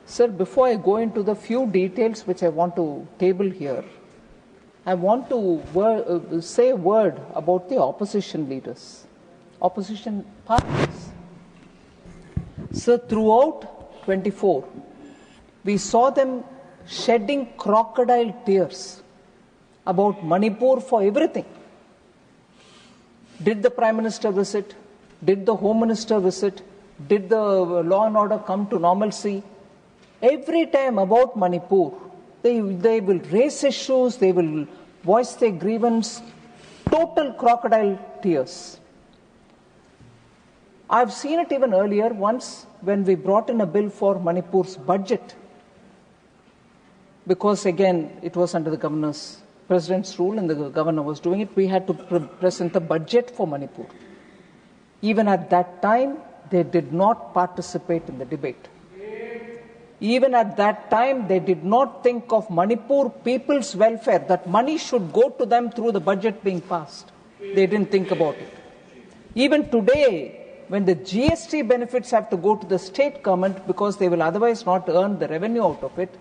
Sir, before I go into the few details which I want to table here, I want to say a word about the opposition leaders, opposition parties. Sir, throughout 24, we saw them shedding crocodile tears about Manipur for everything. Did the Prime Minister visit? Did the Home Minister visit? Did the law and order come to normalcy? Every time about Manipur, they will raise issues, they will voice their grievance, total crocodile tears. I've seen it even earlier once when we brought in a bill for Manipur's budget, because again it was under the president's rule and the governor was doing it. We had to present a budget for Manipur. Even at that time, they did not participate in the debate. Even at that time, they did not think of Manipur people's welfare, that money should go to them through the budget being passed. They didn't think about it. Even today, when the GST benefits have to go to the state government because they will otherwise not earn the revenue out of it,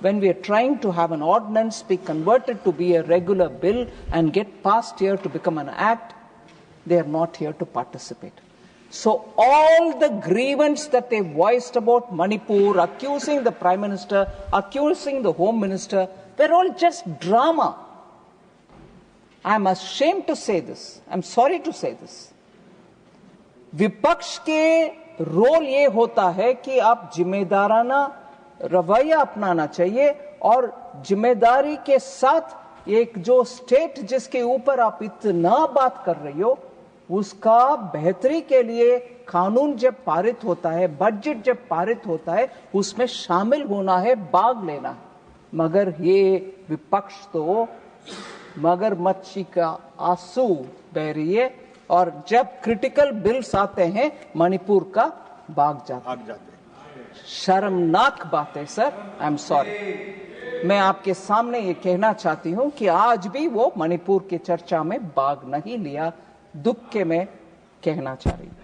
when we are trying to have an ordinance be converted to be a regular bill and get passed here to become an act, they are not here to participate. So all the grievance that they voiced about Manipur, accusing the Prime Minister, accusing the Home Minister, were all just drama. I'm ashamed to say this. I'm sorry to say this. विपक्ष के role ये होता है कि आप जिम्मेदाराना रवैया अपनाना चाहिए और जिम्मेदारी के साथ एक जो स्टेट जिसके ऊपर आप इतना बात कर रही हो, उसका बेहतरी के लिए कानून जब पारित होता है, बजट जब पारित होता है, उसमें शामिल होना है, भाग लेना है। मगर ये विपक्ष तो मगरमच्छी का आंसू बह रही है और जब क्रिटिकल बिल्स आते हैं मणिपुर का भाग जाते हैं। शर्मनाक बात है सर, आई एम सॉरी। मैं आपके सामने ये कहना चाहती हूं कि आज भी वो मणिपुर की चर्चा में भाग नहीं लिया, दुख के मैं कहना चाह रही हूं।